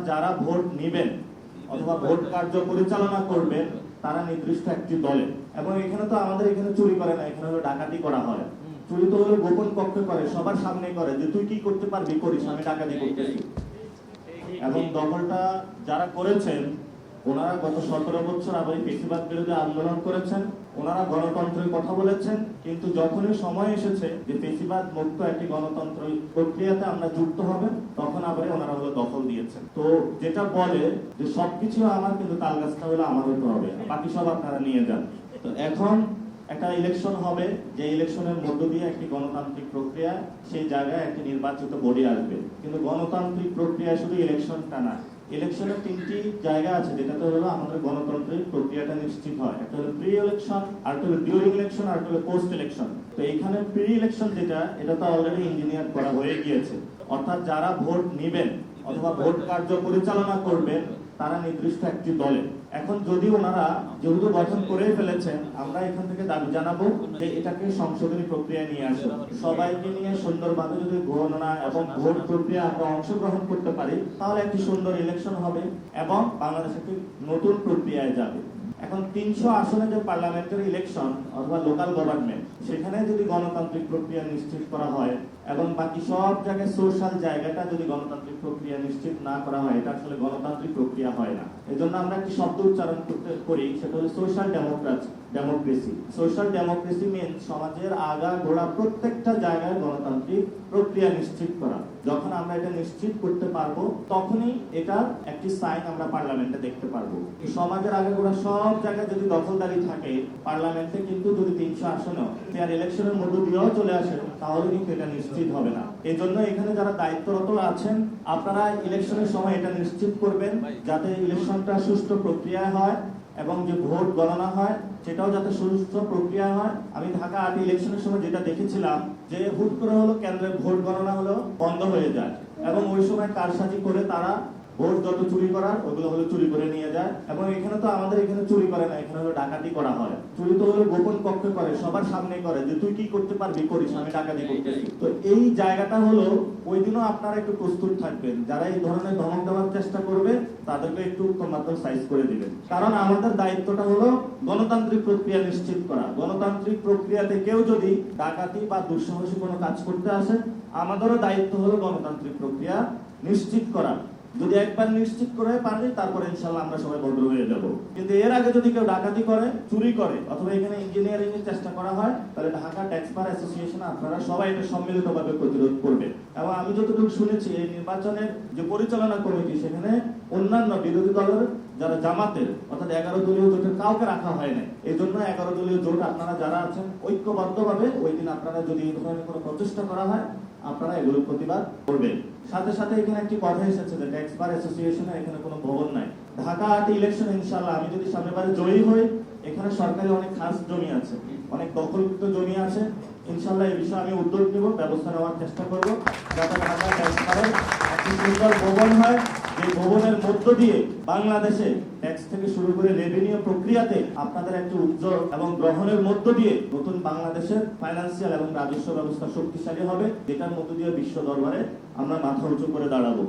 যারা ভোট নেবেন অথবা ভোট কার্য পরিচালনা করবেন তারা নির্দিষ্ট একটি দলে, এবং এখানে তো আমাদের এখানে চুরি করে না, এখানে হলো ডাকাতি করা হয়। চুরি তো হলো গোপন কক্ষে করে, সবার সামনে করে, যে তুই কি করতে পারবি করিস, আমি ডাকাতি করতেছি। এবং দখলটা যারা করেছেন ওনারা গত 17 বছর আবার ফেসিবাদ বিরোধী আন্দোলন করেছেন, ওনারা গণতন্ত্রের কথা বলেছেন, কিন্তু যখনই সময় এসেছে যে ফেসিবাদ মুক্ত একটি গণতন্ত্র প্রক্রিয়াতে আমরা যুক্ত হবে, তখন আবার ওনারা হলো দখল দিয়েছেন। তো যেটা বলে যে সবকিছু আমার, কিন্তু তাল গাছটা হলো আমার হতে হবে, বাকি সব আপনারা নিয়ে যান। তো এখন একটা ইলেকশন হবে, যে ইলেকশনের মধ্য দিয়ে একটি গণতান্ত্রিক প্রক্রিয়া, সেই জায়গায় একটি নির্বাচিত বডি আসবে। কিন্তু গণতান্ত্রিক প্রক্রিয়া শুধু ইলেকশনটা না, ইলেকশনের 3টি জায়গা আছে যেটাতে হলো আমাদের গণতান্ত্রিক প্রক্রিয়াটা নিশ্চিত হয়। একটা হলো প্রি ইলেকশন, আর একটা হলো ডিউরিং ইলেকশন, আর একটা হলো পোস্ট ইলেকশন। তো এখানে প্রি ইলেকশন যেটা, এটা তো অলরেডি ইঞ্জিনিয়ার করা হয়ে গিয়েছে, অর্থাৎ যারা ভোট নেবেন অথবা ভোট কার্য পরিচালনা করবেন তারা নির্দিষ্ট একটি দলে। এখন যদি ওনারা যেহেতু গঠন করে ফেলেছেন, আমরা এখান থেকে দাবি জানাবো যে এটাকে সংশোধনী প্রক্রিয়ায় নিয়ে আসুন। সবাইকে নিয়ে সুন্দরভাবে যদি গণনা এবং ভোট প্রক্রিয়া আমরা অংশগ্রহণ করতে পারি, তাহলে একটি সুন্দর ইলেকশন হবে এবং বাংলাদেশ একটি নতুন প্রক্রিয়ায় যাবে। এখন 300 আসনে যে পার্লামেন্টারি ইলেকশন অথবা লোকাল গভর্নমেন্ট, সেখানে যদি গণতান্ত্রিক প্রক্রিয়া নিশ্চিত করা হয় এবং বাকি সব জায়গায় সোশ্যাল জায়গাটা যদি গণতান্ত্রিক প্রক্রিয়া নিশ্চিত না করা হয়, এটা আসলে গণতান্ত্রিক প্রক্রিয়া হয় না। এজন্য আমরা একটি শব্দ উচ্চারণ করি, সেটা হলো social democracy. Social democracy means সমাজের আগা গোড়া প্রত্যেকটা জায়গায় গণতান্ত্রিক প্রক্রিয়া নিশ্চিত করা। যখন আমরা এটা নিশ্চিত করতে পারবো, তখনই এটার একটি সাইন আমরা পার্লামেন্টে দেখতে পারবো। সমাজের আগা গোড়া সব জায়গায় যদি দখলদারি থাকে, পার্লামেন্টে কিন্তু যদি 300 আসনও ফেয়ার ইলেকশনের মধ্য দিয়েও চলে আসে, তাহলে কিন্তু এটা নিশ্চিত হবে না। এই জন্য এখানে যারা দায়িত্বরত আছেন, আপনারা ইলেকশনের সময় এটা নিশ্চিত করবেন যাতে ইলেকশনটা সুষ্ঠু প্রক্রিয়া হয় এবং যে ভোট গণনা হয় সেটাও যাতে সুষ্ঠু প্রক্রিয়া হয়। আমি ঢাকা 8 ইলেকশনের সময় যেটা দেখেছিলাম, যে হুট করে হলো কেন্দ্রের ভোট গণনা হলো বন্ধ হয়ে যায়, এবং ওই সময় কারসাজি করে তারা ভোট যত চুরি করার ওগুলো হলো চুরি করে নিয়ে যায়। এবং এখানে তো আমাদের এখানে চুরি করে না, এখানে হলো ডাকাতি করা হয়। চুরি তো হলো গোপন কক্ষে করে, সবার সামনে করে, যে তুই কি করতে পারবি করিস, আমি ডাকাতি করতেছি। তো এই জায়গাটা হলো ওই দিনও আপনারা একটু প্রস্তুত থাকবেন, যারা এই ধরনের ধমক দেওয়ার চেষ্টা করবে তাদেরকে একটু মাত্র সাইজ করে দিবেন। কারণ আমাদের দায়িত্বটা হলো গণতান্ত্রিক প্রক্রিয়া নিশ্চিত করা। গণতান্ত্রিক প্রক্রিয়াতে কেউ যদি ডাকাতি বা দুঃসাহসী কোনো কাজ করতে আসে, আমাদেরও দায়িত্ব হলো গণতান্ত্রিক প্রক্রিয়া নিশ্চিত করা। যদি একবার নিশ্চিত করে পারি, তারপরে ইনশাআল্লাহ আমরা সবাই ভদ্র হয়ে যাব। কিন্তু এর আগে যদি কেউ ডাকাতি করে, চুরি করে, অথবা এখানে ইঞ্জিনিয়ারিং এর চেষ্টা করা হয়, তাহলে ঢাকা ট্যাক্সপার অ্যাসোসিয়েশন আপনারা সবাই এটা সম্মিলিতভাবে প্রতিরোধ করবে। এবং আমি যতটুকু শুনেছি, এই নির্বাচনের যে পরিচালনা কমিটি, সেখানে অন্যান্য বিরোধী দলের যারা জামাতের অর্থাৎ 11 দলীয় জোটের কাউকে রাখা হয় না। এই জন্য 11 দলীয় জোট আপনারা যারা আছেন ঐক্যবদ্ধভাবে ওই দিন আপনারা যদি এই ধরনের কোনো প্রচেষ্টা করা হয়, আপনারা এগুলোর প্রতিবাদ করবেন। সাথে সাথে এখানে একটি কথা এসেছে যে ট্যাক্সপার অ্যাসোসিয়েশনের এখানে কোনো ভবন নাই। ঢাকা 8 ইলেকশন ইনশাআল্লাহ আমি যদি সামনেবারে জয়ী হই, এখানে সরকারি অনেক খাস জমি আছে, অনেক দখলকৃত জমি আছে। ইনশাআল্লাহ এই বিষয়ে আমি উদ্যোগ নেব, ব্যবস্থা নেওয়ার চেষ্টা করব, যাতে ঢাকা ট্যাক্সপারের একটি সুন্দর ভবন হয়, যে ভবনের মধ্য দিয়ে বাংলাদেশে ট্যাক্স থেকে শুরু করে রেভিনিউ প্রক্রিয়াতে আপনাদের একটি উজ্জ্বল এবং গ্রহণের মধ্য দিয়ে নতুন বাংলাদেশের ফাইন্যান্সিয়াল এবং রাজস্ব ব্যবস্থা শক্তিশালী হবে, যেটার মধ্য দিয়ে বিশ্ব দরবারে আমরা মাথা উঁচু করে দাঁড়াবো।